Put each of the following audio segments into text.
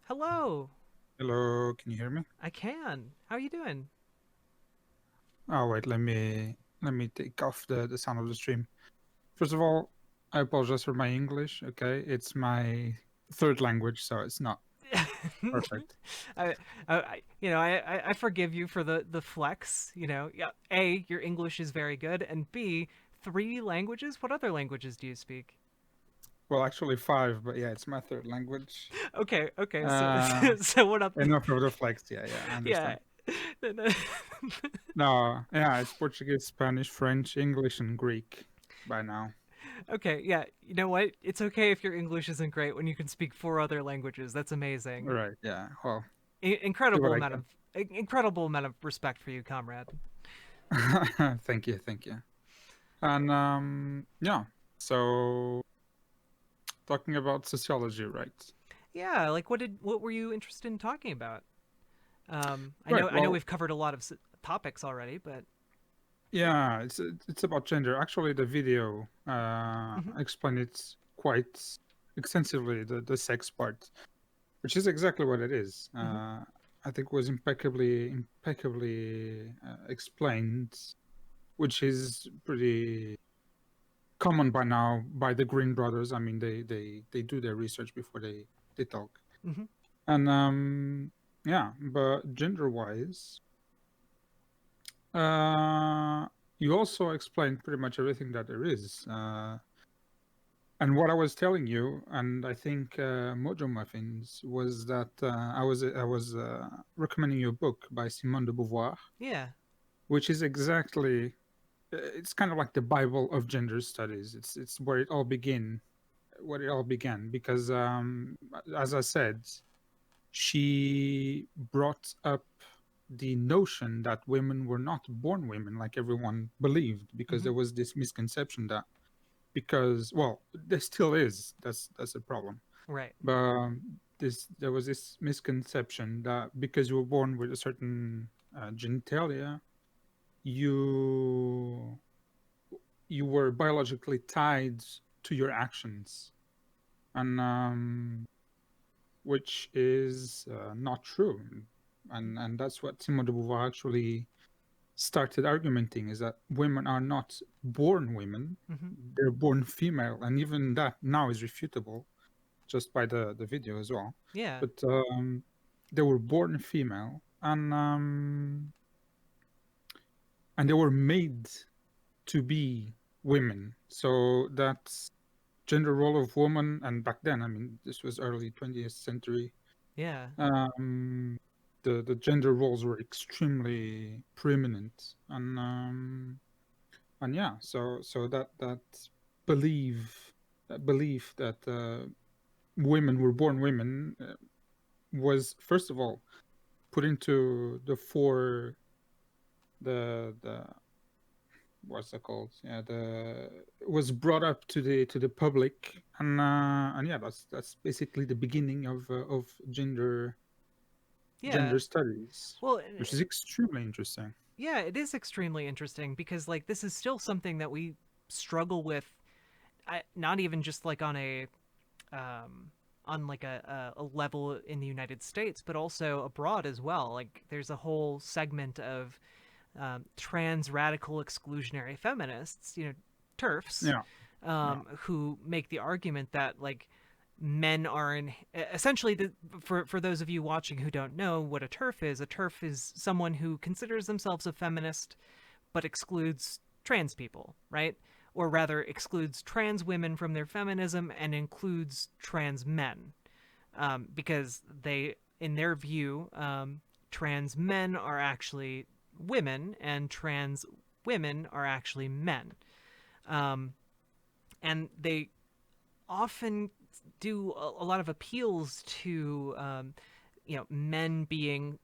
Hello. Hello, can you hear me? I can. How are you doing? Oh wait, let me take off the sound of the stream. First of all, I apologize for my English. Okay, it's my third language, so it's not perfect. I, I forgive you for the flex. Yeah. A, your English is very good, and B, three languages. What other languages do you speak? Well, actually five, but yeah, it's my third language. Okay. Okay. So Uh, so what up? enough of the flex. Yeah, yeah, I Yeah. understand. No, yeah, it's Portuguese, Spanish, French, English, and Greek by now. Okay. Yeah. You know what? It's okay if your English isn't great when you can speak four other languages. That's amazing. Right. Yeah. Well, do what Incredible I amount of incredible amount of respect for you, comrade. can. Thank you, thank you. And yeah. So talking about sociology, right? Yeah. Like, what were you interested in talking about? I Right. know Well, we've covered a lot of topics already, but yeah, it's about gender. Actually, the video mhm, explained it quite extensively, the sex part, which is exactly what it is. mhm, I think was impeccably explained, which is pretty common by now by the Green Brothers. I mean, they do their research before they talk, mhm, and yeah, but gender wise. Uh, you also explained pretty much everything that there is. And what I was telling you, and I think Mojo Muffins, was that I was recommending you a book by Simone de Beauvoir, yeah, which is exactly it's kind of like the Bible of gender studies. It's where it all began because as I said, she brought up the notion that women were not born women like everyone believed, because mhm, there was this misconception that, because well, there still is, that's a problem, right, but this there was this misconception that because you were born with a certain genitalia, you you were biologically tied to your actions, and which is not true. And that's what Simone de Beauvoir actually started argumenting, is that women are not born women, mhm, they're born female, and even that now is refutable just by the video as well. yeah, But they were born female, and they were made to be women. So that's gender role of woman. And back then, I mean, this was early 20th century. yeah, Um, the gender roles were extremely preeminent, and yeah, so that belief belief that women were born women was first of all put into the fore, the what's that called, yeah, the was brought up to the public, and yeah, that's basically the beginning of yeah. gender studies, Well, which is extremely interesting. yeah, it is extremely interesting because like this is still something that we struggle with. Not even just like um, on like a level in the United States, but also abroad as well. Like there's a whole segment of trans radical exclusionary feminists, TERFs, Yeah, yeah, who make the argument that like men are in essentially for those of you watching who don't know what a TERF is someone who considers themselves a feminist but excludes trans people, right? Or rather, excludes trans women from their feminism and includes trans men, because in their view, trans men are actually women and trans women are actually men. Um, and they often do a lot of appeals to, men being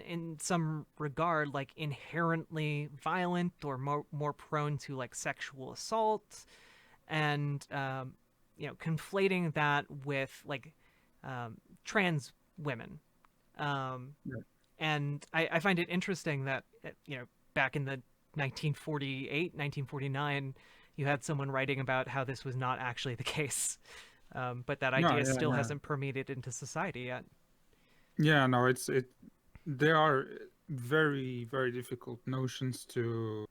in some regard like inherently violent or more prone to like sexual assault, and conflating that with like trans women. um, yeah. and I find it interesting that back in the 1948, 1949, you had someone writing about how this was not actually the case, but that No, idea yeah, still yeah. hasn't permeated into society yet. Yeah, no, it. There are very very difficult notions to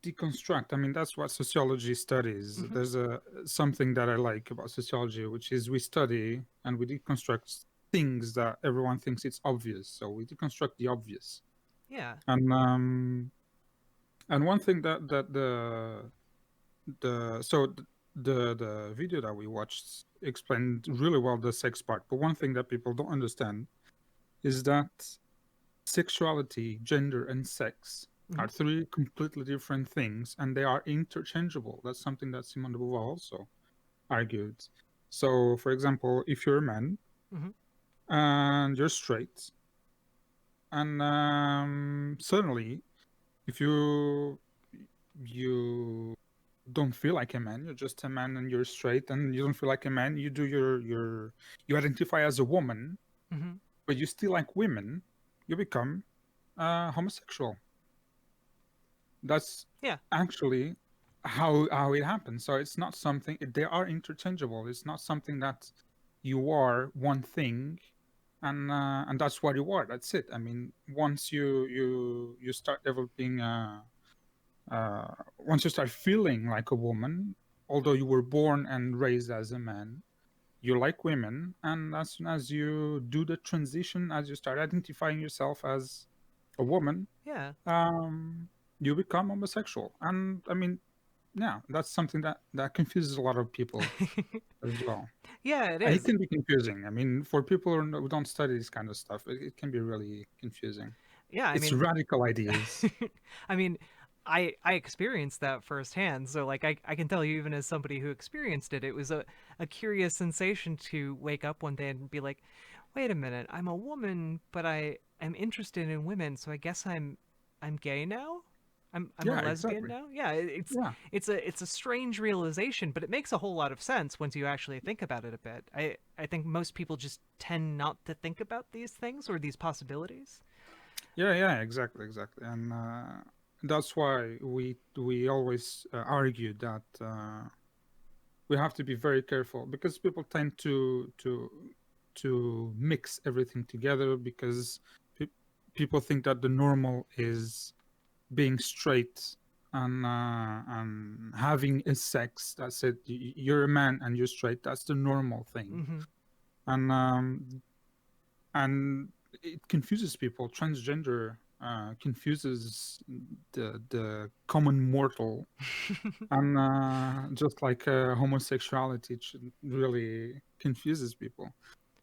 deconstruct. I mean, that's what sociology studies. Hmm. There's a something that I like about sociology, which is we study and we deconstruct things that everyone thinks it's obvious. So we deconstruct the obvious. Yeah. And one thing that the so the video that we watched explained really well the sex part. But one thing that people don't understand is that sexuality, gender, and sex Hmm. are three completely different things, and they are interchangeable. That's something that Simone de Beauvoir also argued. So, for example, if you're a man Hmm. and you're straight, and suddenly, if you don't feel like a man, you're just a man and you're straight, and you don't feel like a man, you do you identify as a woman, Hmm. but you still like women, you become homosexual. That's Yeah. actually how it happens. So it's not something, they are interchangeable. It's not something that you are one thing and that's what you are. That's it. I mean, once you start developing once you start feeling like a woman, although you were born and raised as a man, you like women, and as soon as you do the transition, as you start identifying yourself as a woman, Yeah. um, you become homosexual. And I mean, yeah, that's something that confuses a lot of people as well. Yeah, it And it is. can be confusing. I mean, for people who don't study this kind of stuff, it can be really confusing. Yeah, I It's mean, radical ideas. I mean, I experienced that firsthand. So like I can tell you, even as somebody who experienced it, it was a curious sensation to wake up one day and be like, wait a minute, I'm a woman, but I am interested in women, so I guess I'm gay now. I'm a Yeah, lesbian exactly. now. Yeah, Yeah. it's a strange realization, but it makes a whole lot of sense once you actually think about it a bit. I think most people just tend not to think about these things or these possibilities. Yeah, yeah, exactly, exactly. And that's why we always argue that we have to be very careful because people tend to mix everything together because pe- people think that the normal is being straight and having a sex. That's it. You're a man and you're straight. That's the normal thing. Hmm. And and it confuses people. Transgender confuses the common mortal, and just like homosexuality really confuses people.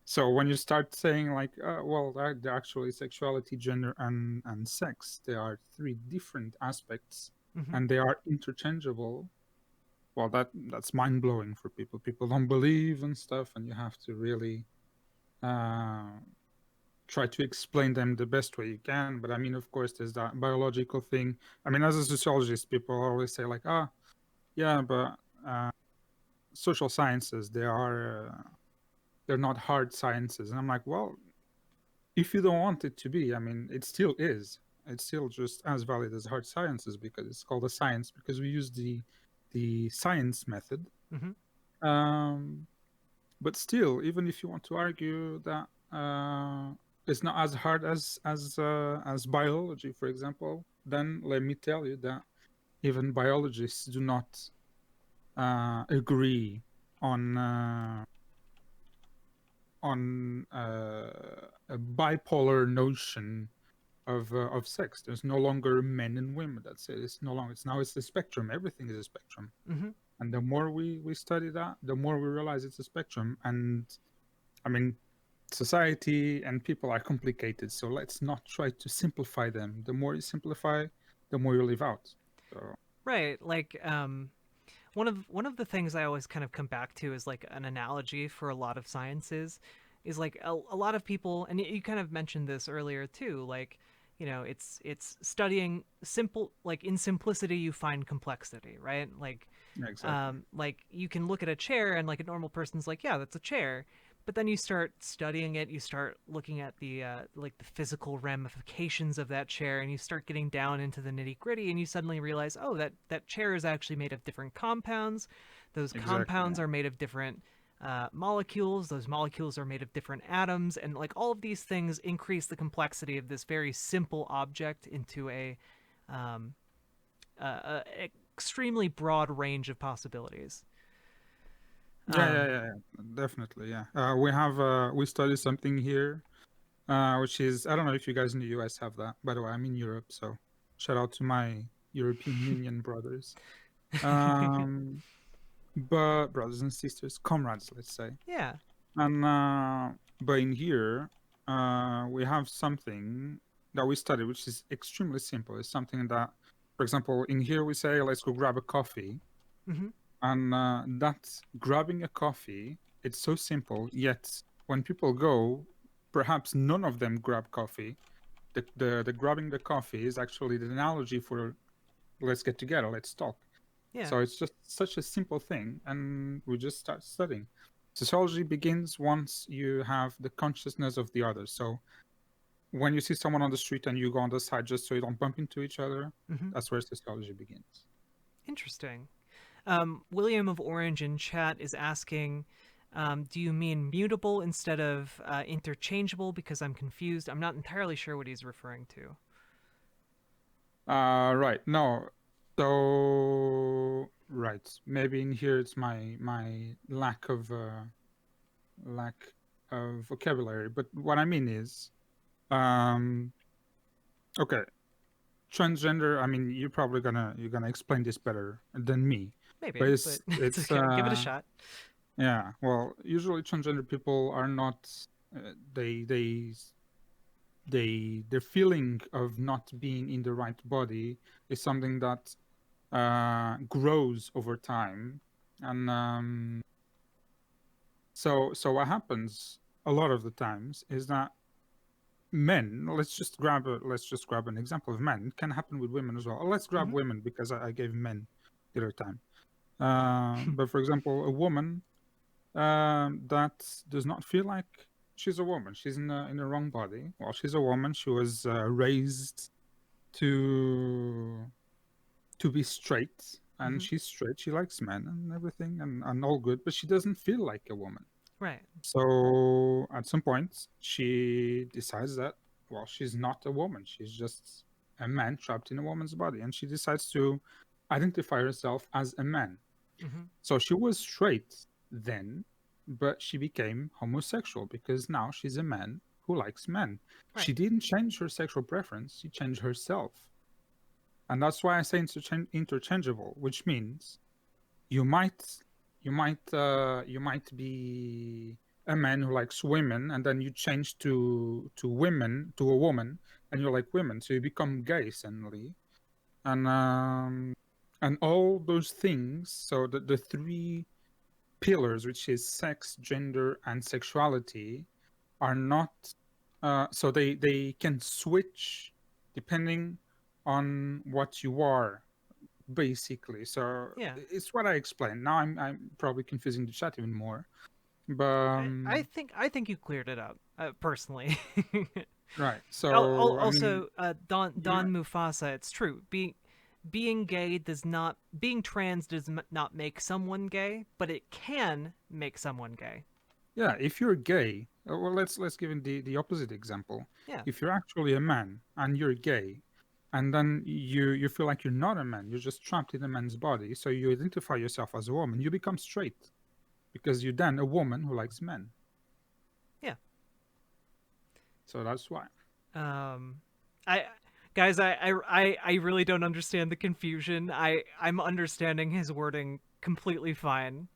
So when you start saying like, well, they're actually sexuality, gender, and sex, they are three different aspects, Hmm. and they are interchangeable. Well, that's mind blowing for people. People don't believe and stuff, and you have to really uh, try to explain them the best way you can. But I mean, of course, there's that biological thing. I mean, as a sociologist, people always say like, ah, yeah, but uh, social sciences they're not hard sciences, and I'm like, well, if you don't want it to be, I mean, it still is. It's still just as valid as hard sciences because it's called a science because we use the science method. Hmm. Um, but still, even if you want to argue that it's not as hard as biology, for example, then let me tell you that even biologists do not agree on uh, a bipolar notion of sex. There's no longer men and women. That's it. It's no longer. It's a spectrum. Everything is a spectrum. Hmm. And the more we study that, the more we realize it's a spectrum. And I mean, society and people are complicated. So let's not try to simplify them. The more you simplify, the more you leave out. So Right. Like one of the things I always kind of come back to is like an analogy for a lot of sciences is like a lot of people, and you kind of mentioned this earlier too, like it's studying simple, like in simplicity you find complexity, right? yeah, exactly, Like you can look at a chair and like a normal person's like, yeah, that's a chair. But then you start studying it, you start looking at the like the physical ramifications of that chair, and you start getting down into the nitty gritty, and you suddenly realize, oh, that chair is actually made of different compounds. Those exactly. compounds are made of different molecules. Those molecules are made of different atoms, and like all of these things increase the complexity of this very simple object into um, a extremely broad range of possibilities. Yeah, yeah, Um, yeah, yeah, definitely. Yeah, we study something here, which is, I don't know if you guys in the US have that. By the way, I'm in Europe, so shout out to my European Union brothers. Um, but brothers and sisters, comrades, let's say. yeah. And but in here, we have something that we study, which is extremely simple. It's something that, for example, in here we say, "Let's go grab a coffee," Hmm. and that grabbing a coffee, it's so simple. Yet when people go, perhaps none of them grab coffee. The grabbing the coffee is actually the analogy for let's get together, let's talk. Yeah. So it's just such a simple thing, and we just start studying. Sociology begins once you have the consciousness of the other. So when you see someone on the street and you go on the side just so you don't bump into each other, Hmm. that's where sociology begins. Interesting. William of Orange in chat is asking, do you mean mutable instead of interchangeable? Because I'm confused. I'm not entirely sure what he's referring to. Right. No. So right. Maybe in here it's my lack of vocabulary. But what I mean is, um, okay, transgender. I mean, you're gonna explain this better than me, but Maybe, but it's it's okay. Give it a shot. yeah. Well, usually transgender people are not. They the feeling of not being in the right body is something that grows over time, and so what happens a lot of the times is that men, let's just grab an example of men. It can happen with women as well. Let's grab Hmm. women because I gave men the other time. But for example, a woman that does not feel like she's a woman, she's in the wrong body. Well, she's a woman. She was raised to be straight, and Hmm. she's straight. She likes men and everything, and all good, but she doesn't feel like a woman. Right. So at some point, she decides that, well, she's not a woman. She's just a man trapped in a woman's body. And she decides to identify herself as a man. Hmm. So she was straight then, but she became homosexual because now she's a man who likes men. Right. She didn't change her sexual preference, she changed herself. And that's why I say interchangeable, which means you might you might be a man who likes women, and then you change to a woman, and you like women, so you become gay suddenly. And all those things, so the three pillars, which is sex, gender, and sexuality, are not so they can switch depending on what you are, basically. So Yeah. it's what I explained. Now I'm probably confusing the chat even more. But I think you cleared it up personally. right. So I mean, Also, Don yeah, Mufasa. It's true. Being gay does not being trans does not make someone gay, but it can make someone gay. yeah. If you're gay, well, let's give it the opposite example. Yeah. If you're actually a man and you're gay, and then you feel like you're not a man, you're just trapped in a man's body, so you identify yourself as a woman, you become straight because you're then a woman who likes men. Yeah. So that's why. Um, I guys, I really don't understand the confusion. I'm understanding his wording completely fine,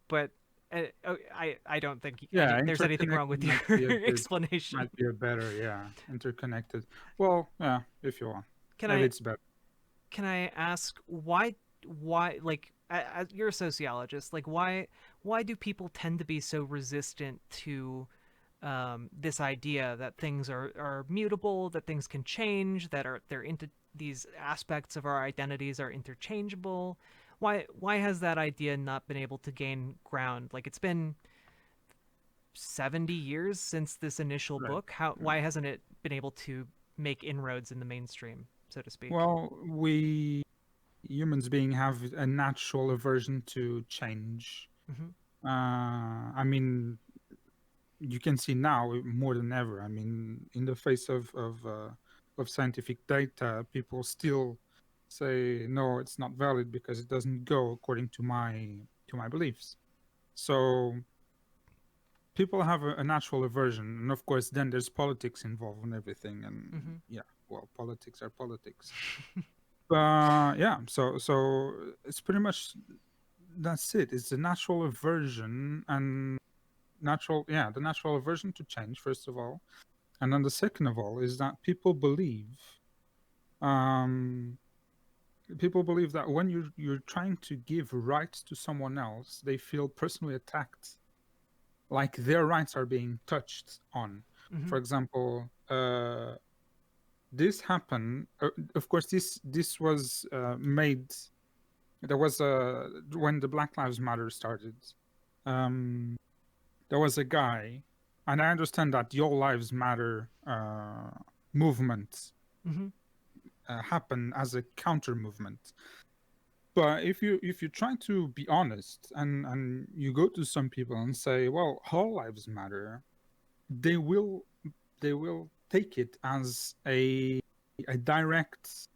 but I don't think Yeah, there's anything wrong interconnected with your might be a good, explanation. might be a better, yeah, interconnected. Well, yeah, if you want, Can maybe I it's better. can I ask why like you're a sociologist, like why do people tend to be so resistant to this idea that things are mutable, that things can change, that are they're into these aspects of our identities are interchangeable? Why has that idea not been able to gain ground? Like it's been 70 years since this initial Right. book. How Right. why hasn't it been able to make inroads in the mainstream, so to speak? Well, we humans being have a natural aversion to change. Hmm. I mean, you can see now more than ever. I mean, in the face of scientific data, people still say no, it's not valid because it doesn't go according to my beliefs. So people have a natural aversion, and of course, then there's politics involved in everything, and Mm-hmm. yeah, well, politics are politics. Yeah, so it's pretty much that's it. It's the natural aversion and natural, yeah, the natural aversion to change, first of all. And then the second of all is that um, people believe that when you're trying to give rights to someone else, they feel personally attacked, like their rights are being touched on. Mm-hmm. For example, this happened. Of course, this was made. There was a when the Black Lives Matter started. Um, there was a guy, and I understand that the All Lives Matter movement Mm-hmm. happen as a counter movement. But if you try to be honest and you go to some people and say, well, all lives matter, they will they will take it as a direct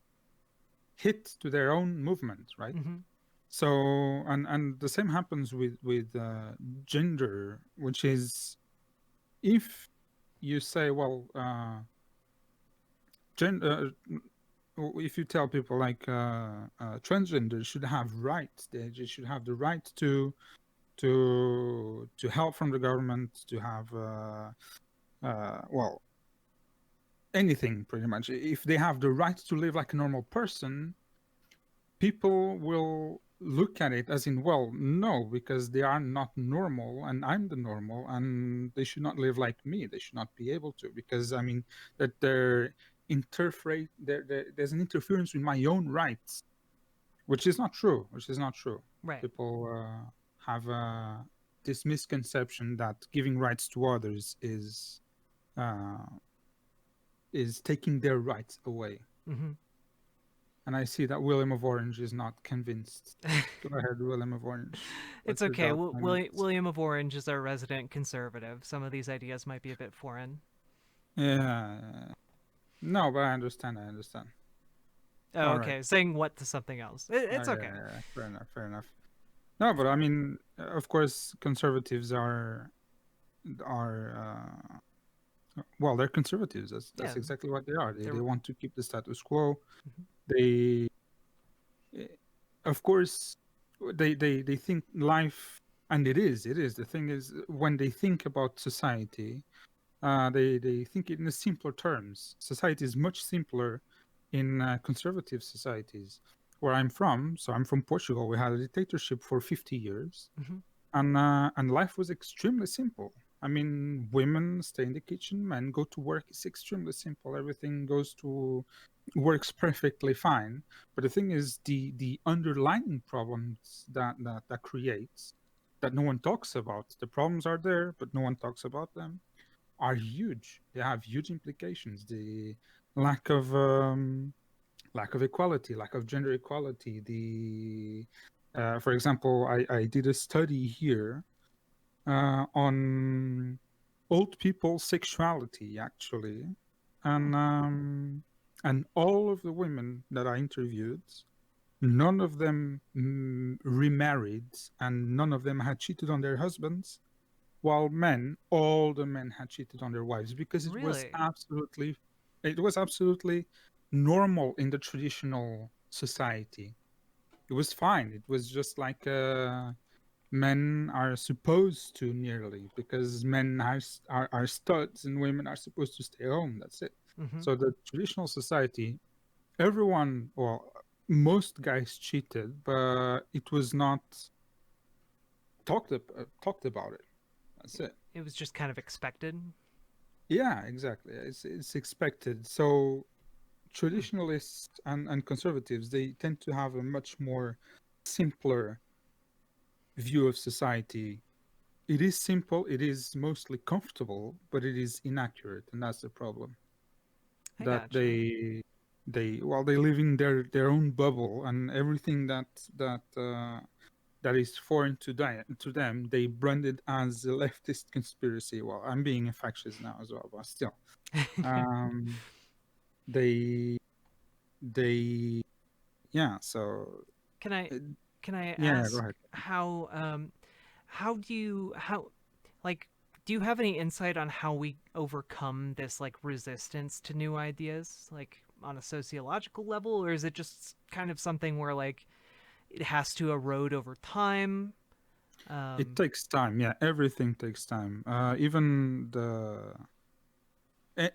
hit to their own movement, right? Mm-hmm. So and the same happens with gender, which is if you say, well, gender. If you tell people like transgender should have rights, they should have the right to help from the government, to have well, anything pretty much. If they have the right to live like a normal person, people will look at it as in, well, no, because they are not normal and I'm the normal, and they should not live like me. They should not be able to, because I mean that there's an interference with my own rights, which is not true. Which is not true. Right. People have this misconception that giving rights to others uh, is taking their rights away. Mm-hmm. And I see that William of Orange is not convinced. Go ahead, William of Orange. It's What's your okay. doubt on it? William of Orange is our resident conservative. Some of these ideas might be a bit foreign. Yeah. No, but I understand. I understand. Oh, All right. okay. Saying what to something else. Oh, It's yeah, okay. yeah, yeah. Fair enough. Fair enough. No, but I mean, of course, conservatives are well, they're conservatives. That's Yeah. exactly what they are. They They're. want to keep the status quo. Mhm. They, eh, of course, they think life, and it is. The thing is, when they think about society, they think it in simpler terms. Society is much simpler in conservative societies. Where I'm from, so I'm from Portugal. We had a dictatorship for 50 years, Mhm. and life was extremely simple. I mean, women stay in the kitchen, men go to work. It's extremely simple. Everything goes to works perfectly fine. But the thing is, the underlying problems that creates, that no one talks about. The problems are there, but no one talks about them, are huge. They have huge implications. The lack of lack of equality, lack of gender equality. The for example, I did a study here on old people's sexuality, actually, Hmm. and all of the women that I interviewed, none of them remarried, and none of them had cheated on their husbands, while all the men had cheated on their wives, because Really? it was absolutely normal in the traditional society. It was fine. It was just like men are supposed to, nearly, because men are studs and women are supposed to stay home. That's it. Mm-hmm. So the traditional society, everyone, well, most guys cheated, but it was not talked about it. That's it. It was just kind of expected. Yeah, exactly. It's expected. So Hmm. traditionalists and conservatives, they tend to have a much more simpler view of society. It is simple, it is mostly comfortable, but it is inaccurate, and that's the problem. I That gotcha. they well, they live in their own bubble, and everything that that is foreign to them, they brand it as a leftist conspiracy. Well, I'm being factious now as well, but still, um, they they yeah. So can I uh, can I yeah, go ask ahead. how do you how like do you have any insight on how we overcome this like resistance to new ideas, like on a sociological level, or is it just kind of something where like it has to erode over time? It Um, takes time. Yeah, everything takes time.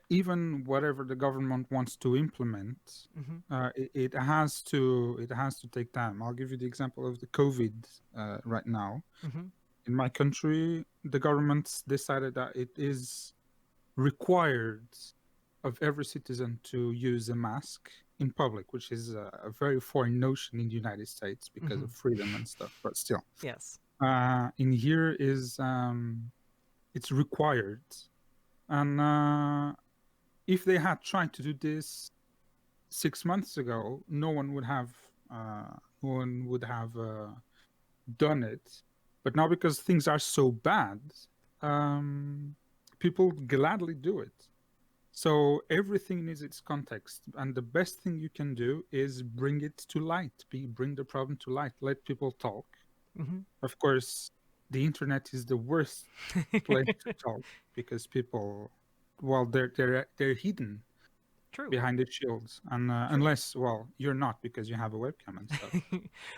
Even whatever the government wants to implement, mhm, it has to take time. I'll give you the example of the COVID right now. mhm, In my country, the government decided that it is required of every citizen to use a mask in public, which is a very foreign notion in the United States because mhm. of freedom and stuff. But still, Yes. in here is it's required, and if they had tried to do this 6 months ago, no one would have done it. But now, because things are so bad, um, people gladly do it. So everything needs its context, and the best thing you can do is bring it to light. Bring the problem to light. Let people talk. Mhm. Of course, the internet is the worst place to talk because people, well, they're hidden True. behind the shields, and True. unless, well, you're not because you have a webcam and stuff.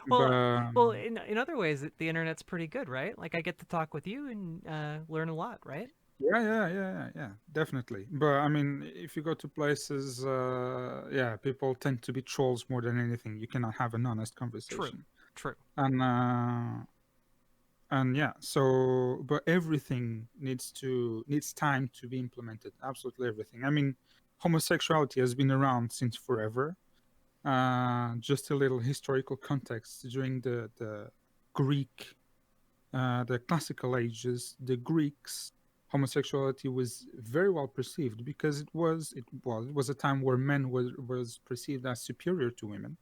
well, But well, in other ways, the internet's pretty good, right? Like I get to talk with you and learn a lot, right? yeah, definitely. But I mean, if you go to places, yeah, people tend to be trolls more than anything. You cannot have an honest True. conversation, True. and yeah. So, but everything needs time to be implemented. Absolutely everything. I mean, homosexuality has been around since forever. Just a little historical context during the Greek the classical ages, the Greeks, homosexuality was very well perceived because it was a time where men was perceived as superior to women,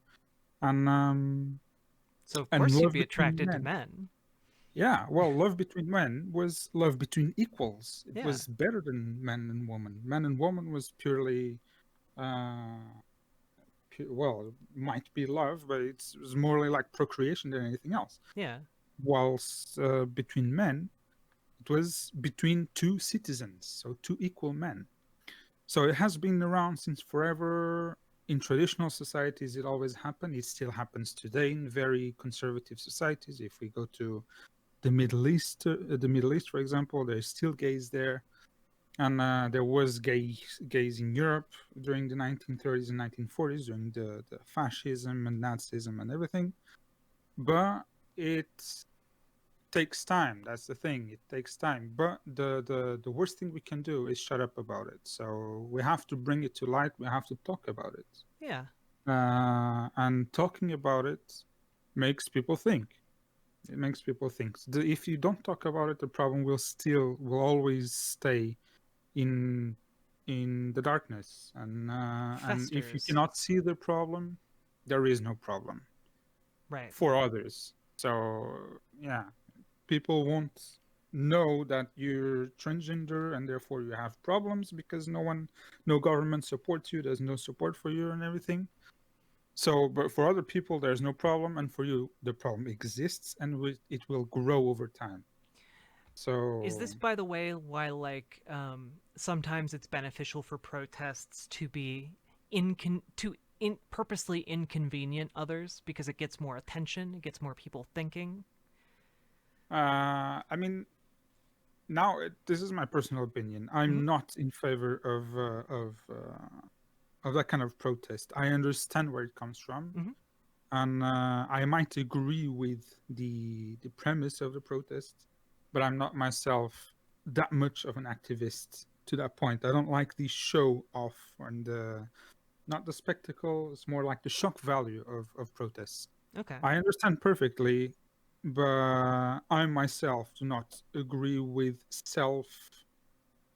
and So of and course you'd love be between attracted to men. men. Yeah, well, love between men was love between equals. It Yeah. was better than man and woman. Man and woman was purely, uh, well, might be love, but it was more like procreation than anything else. Yeah. Whilst between men, it was between two citizens, so two equal men. So it has been around since forever. In traditional societies, it always happened. It still happens today in very conservative societies. If we go to the Middle East, for example, there's still gays there, and there was gays in Europe during the 1930s and 1940s, during the fascism and Nazism and everything. But it takes time. That's the thing. It takes time. But the worst thing we can do is shut up about it. So we have to bring it to light. We have to talk about it. Yeah. And talking about it makes people think. It makes people think. If you don't talk about it, the problem will always stay in the darkness. And if you Festers. cannot see the problem, there is no problem Right. for others. So yeah, people won't know that you're transgender and therefore you have problems because no government supports you. There's no support for you and everything. So, but for other people, there's no problem, and for you, the problem exists, and it will grow over time. Is So, this, by the way, why like sometimes it's beneficial for protests to be purposely inconvenient others because it gets more attention, it gets more people thinking? I mean, this is my personal opinion. Hmm. I'm not in favor of that kind of protest. I understand where it comes from, Hmm. and I might agree with the premise of the protest, but I'm not myself that much of an activist to that point. I don't like the show off and not the spectacle. It's more like the shock value of protests. Okay. I understand perfectly, but I myself do not agree with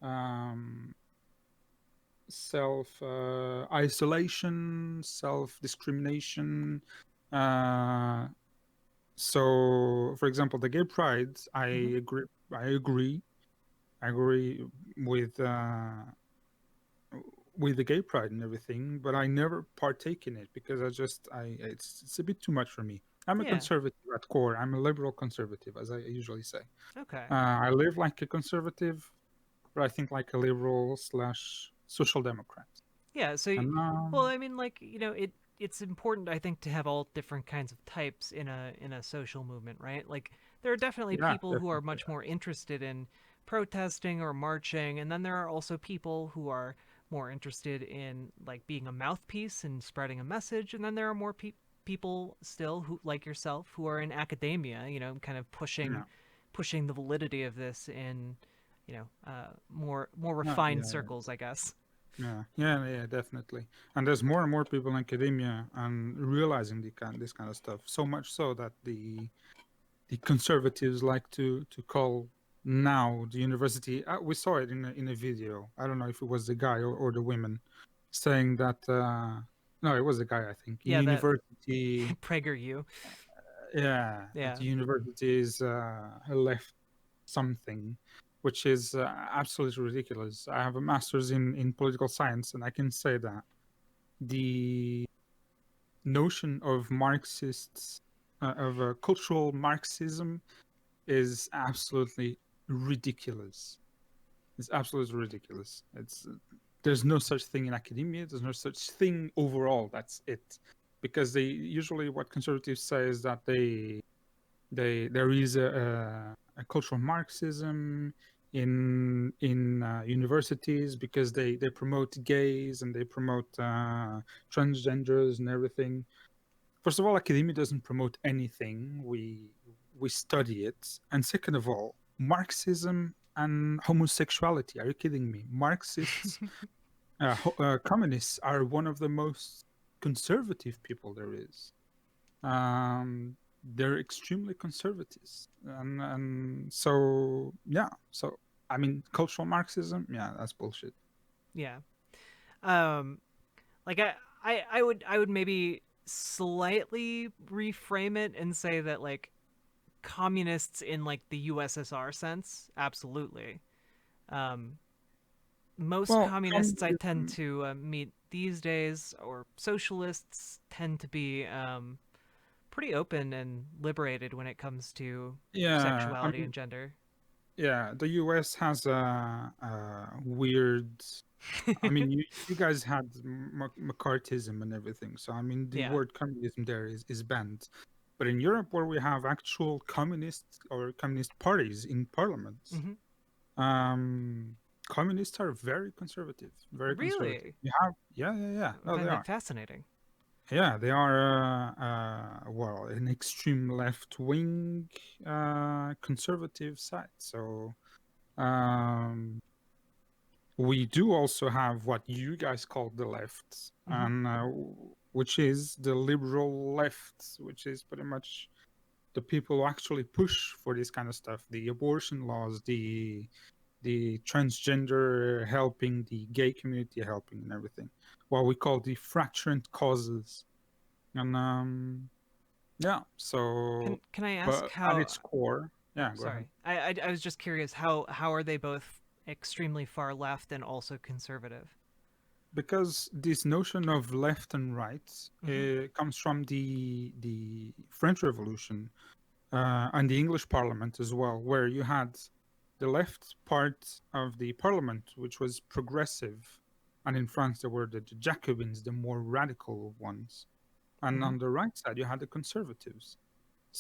um, self isolation, self discrimination, uh, So, for example, the gay pride, I Hmm. agree. I agree. I agree with with the gay pride and everything, but I never partake in it because I it's a bit too much for me. I'm a Yeah. conservative at core. I'm a liberal conservative, as I usually say. Okay. I live like a conservative, but I think like a liberal slash social democrat. Yeah. And Well, I mean, like, it's important, I think, to have all different kinds of types in a social movement, right? Like, there are definitely yeah, people who are definitely. much more interested in protesting or marching, and then there are also people who are more interested in like being a mouthpiece and spreading a message, and then there are more people still who, like yourself, who are in academia, kind of Yeah, pushing the validity of this in, more yeah, refined yeah, circles, I guess. yeah, definitely. And there's more and more people in academia and realizing this kind of stuff. So much so that the conservatives like to call now the university. We saw it in a video. I don't know if it was the guy or the women saying that. No, it was the guy. I think in Yeah, that university. PragerU. Yeah, that Yeah. the university is left something, which is absolutely ridiculous. I have a master's in political science, and I can say that the notion of Marxists of cultural Marxism is absolutely ridiculous. It's absolutely ridiculous. It's there's no such thing in academia. There's no such thing overall. That's it. Because they usually what conservatives say is that there is a cultural Marxism in universities because they promote gays and they promote transgenders and everything. First of all, academia doesn't promote anything. We study it, and second of all, Marxism and homosexuality. Are you kidding me? Marxists, communists are one of the most conservative people there is. They're extremely conservative, and so yeah. So I mean, cultural Marxism, yeah, that's bullshit. Yeah. Um like I would maybe slightly reframe it and say that like communists in like the USSR sense, absolutely. Um Most Well, communists I tend communism, to meet these days, or socialists, tend to be pretty open and liberated when it comes to yeah. I sexuality mean, and gender. yeah, the US has a weird. I mean, you guys had McCarthyism and everything, so I mean, the Yeah. word communism there is banned. But in Europe, where we have actual communist or communist parties in parliaments, Hmm. um, communists are very conservative, very conservative. Really? You have, yeah. I No, they find that are. fascinating. Yeah, they are. Well, an extreme left wing, conservative side. So, um, we do also have what you guys call the left, Hmm. and which is the liberal left, which is pretty much the people who actually push for this kind of stuff, the abortion laws, the transgender helping, the gay community helping, and everything. What we call the fracturant causes, and yeah. So, Can I ask but at how? its core, Oh, yeah. Go ahead. sorry. I was just curious how are they both extremely far left and also conservative? Because this notion of left and right Hmm. comes from the French Revolution and the English Parliament as well, where you had the left part of the Parliament, which was progressive, and in France there were the Jacobins, the more radical ones, and Hmm. on the right side you had the conservatives.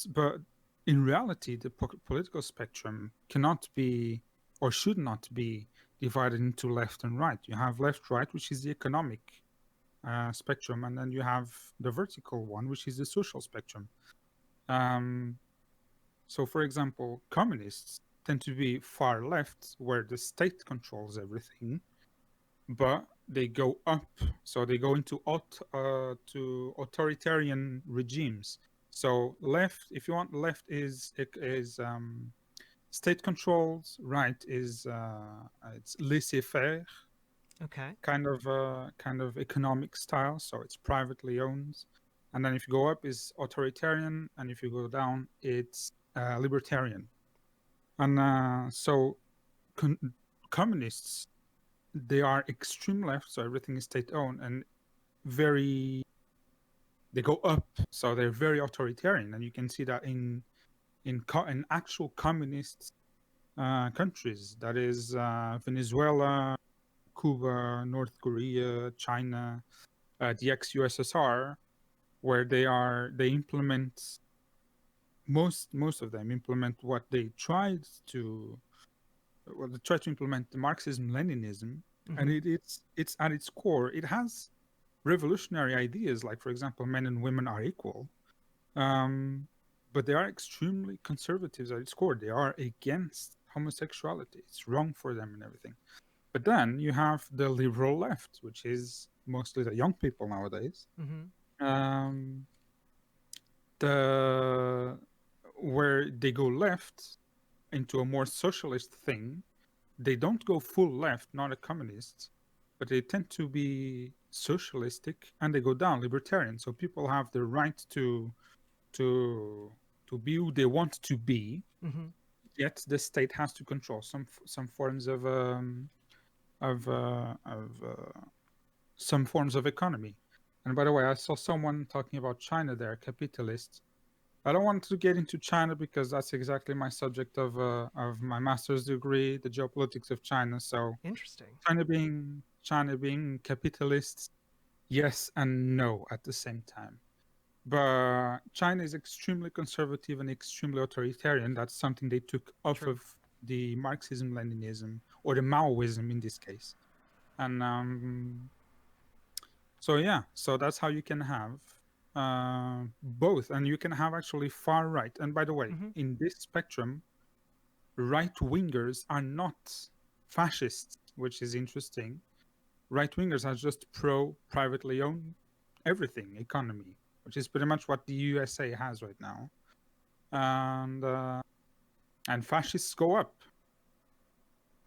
But in reality, the political spectrum cannot be or should not be divided into left and right. You have left, right, which is the economic spectrum, and then you have the vertical one, which is the social spectrum. Um, so, for example, communists tend to be far left, where the state controls everything, but they go up, so they go into to authoritarian regimes. So left, if you want, left is state controlled. Right is it's laissez-faire, Okay. kind of economic style. So it's privately owned. and then if you go up is authoritarian, and if you go down it's libertarian. And so con- communists, they are extreme left, so everything is state owned, and very they go up, so they're very authoritarian, and you can see that in actual communist countries, that is Venezuela, Cuba, North Korea, China, the ex-USSR, where they implement, most of them implement what they tried to, well, they try to implement the Marxism Leninism, and Hmm. it's at its core it has revolutionary ideas, like for example men and women are equal, um, but they are extremely conservatives at its core. They are against homosexuality, it's wrong for them and everything. But then you have the liberal left, which is mostly the young people nowadays. Hmm. Um, the Where they go left into a more socialist thing. They don't go full left, not a communist, but they tend to be socialistic, and they go down libertarian. So people have the right to to be who they want to be, Hmm. yet the state has to control some forms of some forms of economy. And by the way, I saw someone talking about China there, capitalist. I don't want to get into China because that's exactly my subject of my master's degree, the geopolitics of China. So Interesting. China being capitalist, yes and no at the same time. But China is extremely conservative and extremely authoritarian. That's something they took off True. of the Marxism Leninism, or the Maoism in this case. And so yeah, so that's how you can have both, and you can have actually far right. And by the way, Hmm. in this spectrum, right wingers are not fascists, which is interesting. Right wingers are just pro privately owned everything economy, which is pretty much what the USA has right now. And fascists go up,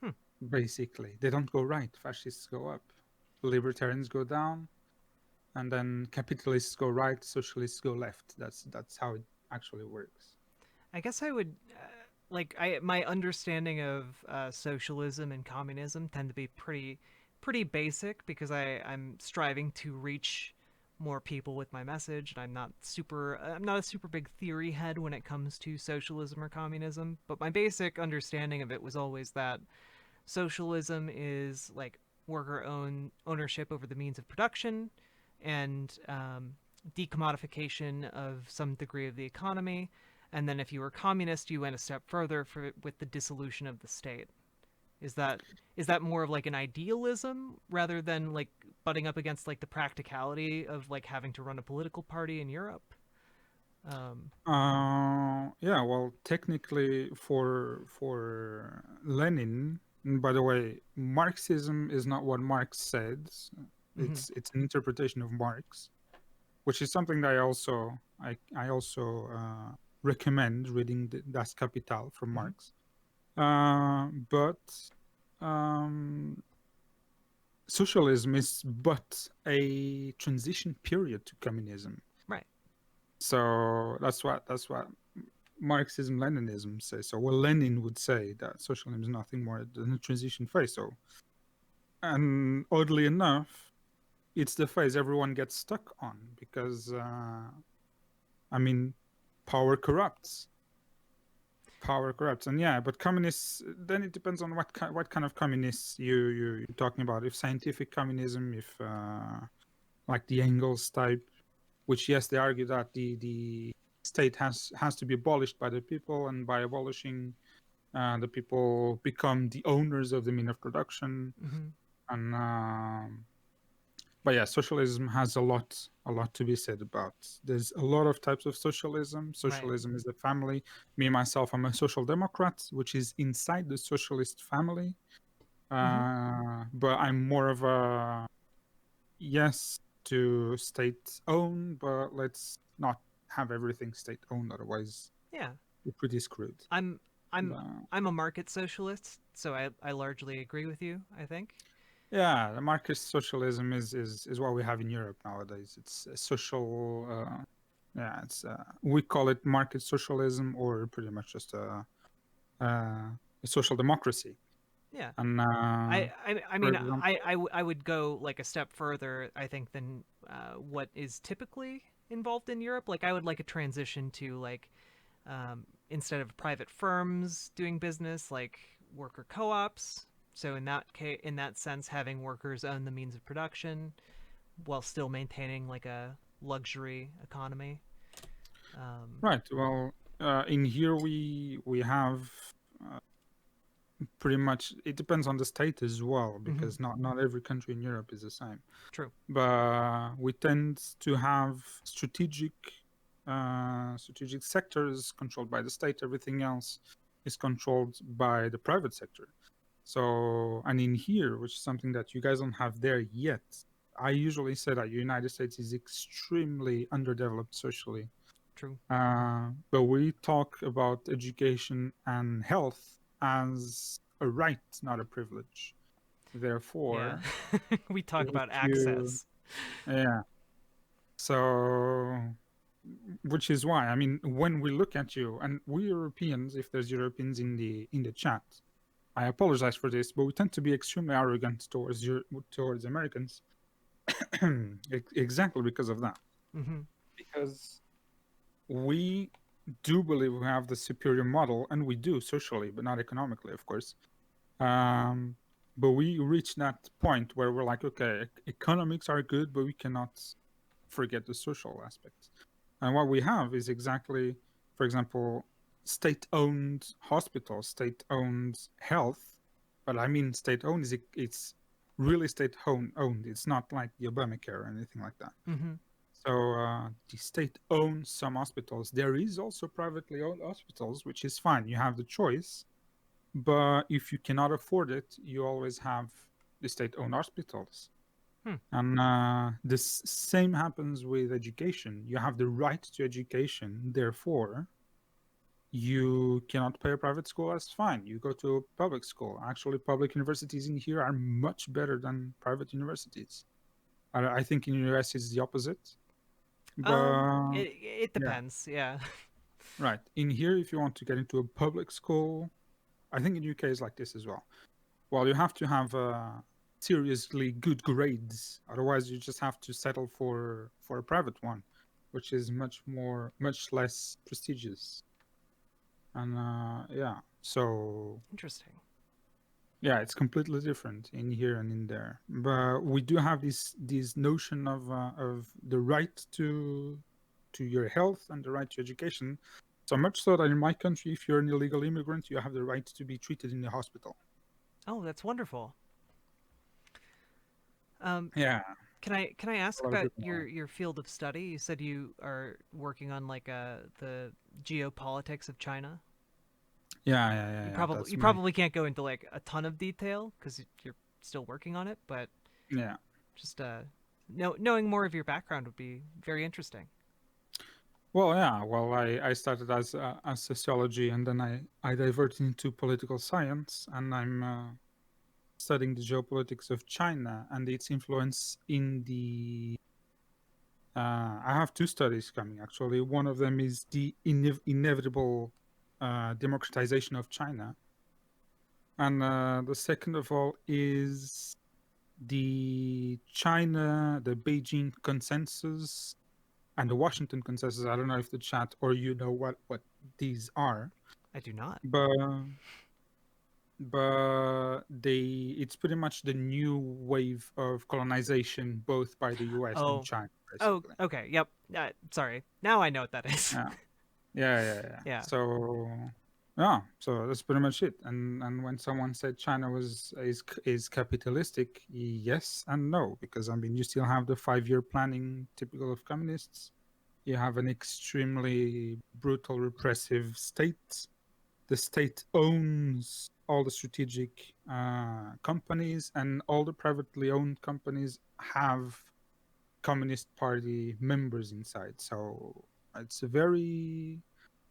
Hmm. basically. They don't go right. Fascists go up. Libertarians go down, and then capitalists go right, socialists go left. That's how it actually works. I guess I would I my understanding of socialism and communism tend to be pretty basic because I'm striving to reach more people with my message, and I'm not a super big theory head when it comes to socialism or communism, but my basic understanding of it was always that socialism is like worker own ownership over the means of production, and decommodification of some degree of the economy. And then if you were communist, you went a step further with the dissolution of the state. Is that is that more of like an idealism rather than like butting up against like the practicality of like having to run a political party in Europe? Um, Yeah, well, technically, for Lenin, and by the way, Marxism is not what Marx said. mhm, It's an interpretation of Marx, which is something that I also recommend reading Das Kapital from mhm, Marx. But um, socialism is but a transition period to communism. right. So that's what Marxism Leninism says. So well, Lenin would say that socialism is nothing more than a transition phase. So, and oddly enough, it's the phase everyone gets stuck on because I mean, power corrupts. Power corrupts, and yeah, but communists. Then it depends on what kind of communists you're talking about. If scientific communism, if like the Engels type, which yes, they argue that the state has to be abolished by the people, and by abolishing, the people become the owners of the mean of production. Hmm. And but yeah, socialism has a lot to be said about. There's a lot of types of socialism. Right. Socialism is a family. Me myself, I'm a social democrat, which is inside the socialist family. Hmm. But I'm more of a yes to state owned, but let's not have everything state owned, otherwise Yeah. we're pretty screwed. I'm I'm Uh, I'm a market socialist, so I largely agree with you, I think. Yeah, the market socialism is what we have in Europe nowadays. It's a social, yeah, it's we call it market socialism, or pretty much just a social democracy. Yeah. And I for mean, example, I would go like a step further, I think, than what is typically involved in Europe. Like, I would like a transition to, like, instead of private firms doing business, like worker co-ops. So in that sense, having workers own the means of production while still maintaining like a luxury economy. Um, right? Well, in here we have uh, pretty much. It depends on the state as well, mm-hmm, because not every country in Europe is the same. true. But we tend to have strategic sectors controlled by the state. Everything else is controlled by the private sector. So, and in here, which is something that you guys don't have there yet, I usually say that the United States is extremely underdeveloped socially. True. But we talk about education and health as a right, not a privilege. Yeah. Therefore, We talk if about you, access. yeah, so, which is why, I mean, when we look at you, and we Europeans, if there's Europeans in the chat, I apologize for this, but we tend to be extremely arrogant towards Americans, exactly because of that. Mm-hmm. Because we do believe we have the superior model, and we do socially, but not economically, of course. Um, but we reach that point where we're like, okay, economics are good, but we cannot forget the social aspects. And what we have is exactly, for example, state-owned hospitals, state-owned health. But I mean, state-owned is it's really state-owned. It's not like the Obamacare or anything like that. Mm-hmm. So the state owns some hospitals. There is also privately owned hospitals, which is fine. You have the choice, but if you cannot afford it, you always have the state-owned hospitals. Hmm. And this same happens with education. You have the right to education, therefore, you cannot pay a private school. That's fine. You go to a public school. Actually, public universities in here are much better than private universities. I think in the US it's the opposite. But It yeah, depends. Yeah. right. In here, if you want to get into a public school, I think in UK is like this as well. Well, you have to have seriously good grades. Otherwise, you just have to settle for a private one, which is much less prestigious. And yeah, so Interesting. yeah, it's completely different in here and in there. But we do have this notion of the right to your health and the right to education. So much so that in my country, if you're an illegal immigrant, you have the right to be treated in the hospital. Oh, that's wonderful. Um, Yeah, can I ask a lot of about people know. your field of study? You said you are working on like the geopolitics of China. Yeah. That's You my probably can't go into like a ton of detail because you're still working on it, but yeah. just knowing more of your background would be very interesting. Well, yeah. Well, I started as sociology, and then I diverted into political science, and I'm studying the geopolitics of China and its influence in the. I have two studies coming actually. One of them is the inevitable democratization of China, and the second of all is the Beijing consensus and the Washington consensus. I don't know if the chat or you know what these are, I do not. but it's pretty much the new wave of colonization, both by the U.S. and Oh, China, oh, basically. okay. Yep. Sorry. Now I know what that is. Yeah, yeah. Yeah. So yeah, so that's pretty much it. And when someone said China is capitalistic, yes and no, because I mean you still have the 5-year planning typical of communists. You have an extremely brutal, repressive state. The state owns all the strategic companies, and all the privately owned companies have Communist Party members inside. So it's a very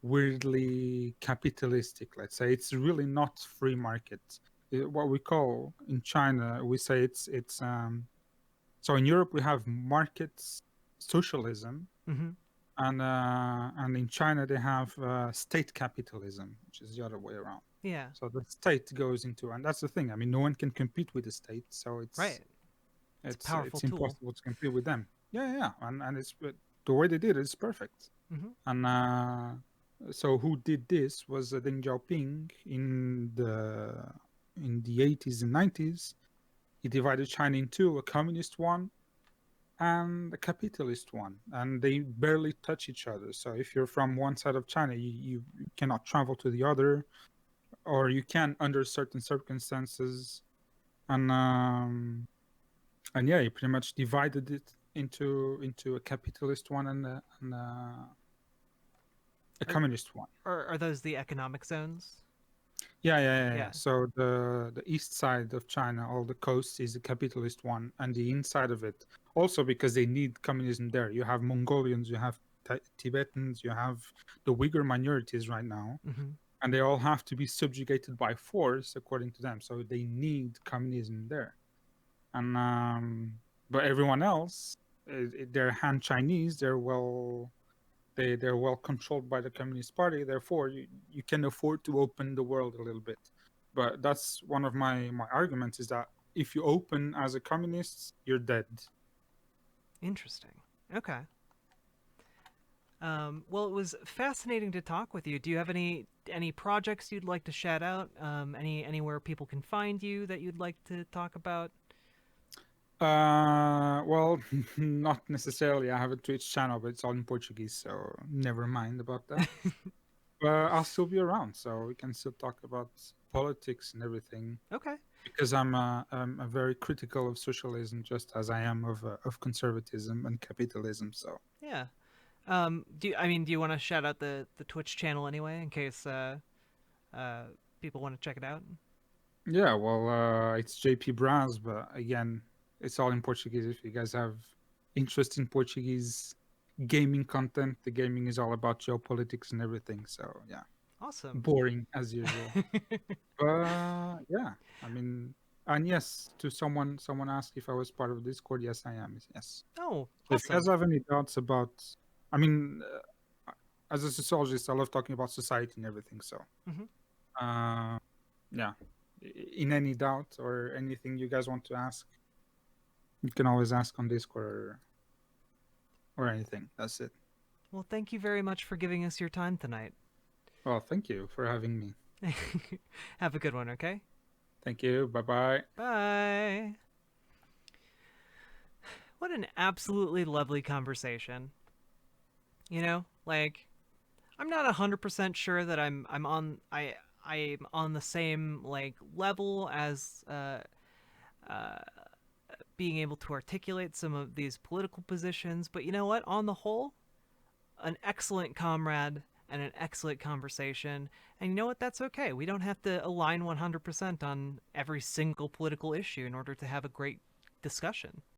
weirdly capitalistic, let's say. It's really not free market. what we call in China, we say it's so in Europe we have markets socialism, Mm-hmm. and in China they have state capitalism, which is the other way around. Yeah. So the state goes into, and that's the thing. I mean, no one can compete with the state, so Right. It's a powerful it's tool. impossible to compete with them. Yeah, yeah, yeah. And it's but the way they did it is perfect. Mm-hmm. And so who did this was Deng Xiaoping in the 80s and 90s. He divided China in two: a communist one and a capitalist one, and they barely touch each other. So if you're from one side of China, you cannot travel to the other, or you can under certain circumstances. And yeah, he pretty much divided it into a capitalist one and a Are, communist one. are those the economic zones? Yeah, yeah, yeah, yeah. Yeah. So the east side of China, all the coast, is a capitalist one, and the inside of it also, because they need communism there. You have Mongolians, you have Tibetans, you have the Uyghur minorities right now, Mm-hmm. and they all have to be subjugated by force according to them. So they need communism there. And but everyone else, they're Han Chinese. They're well controlled by the Communist Party. Therefore, you can afford to open the world a little bit. But that's one of my arguments, is that if you open as a communist, you're dead. Interesting. Okay. Well, it was fascinating to talk with you. Do you have any projects you'd like to shout out? Anywhere people can find you that you'd like to talk about? Well, not necessarily. I have a Twitch channel, but it's all in Portuguese, so never mind about that. But I'll still be around, so we can still talk about politics and everything. Okay. Because I'm a very critical of socialism, just as I am of conservatism and capitalism. So Yeah. Do you want to shout out the Twitch channel anyway, in case uh people want to check it out? yeah, well, it's JPBraz, but again, it's all in Portuguese. If you guys have interest in Portuguese gaming content, the gaming is all about geopolitics and everything. So yeah, Awesome. boring as usual. But yeah, I mean, and yes, to someone asked if I was part of Discord. Yes, I am. Yes. Oh, So if you guys awesome. have any doubts about, I mean, as a sociologist, I love talking about society and everything. So, Hmm. uh, yeah, in any doubt or anything you guys want to ask, you can always ask on Discord or anything. That's it. Well, thank you very much for giving us your time tonight. Well, thank you for having me. Have a good one, okay? Thank you. Bye bye. Bye. What an absolutely lovely conversation. You know, like I'm not 100% sure that I'm on the same like level as uh being able to articulate some of these political positions, but you know what? On the whole, an excellent comrade and an excellent conversation. And you know what? That's okay. We don't have to align 100% on every single political issue in order to have a great discussion.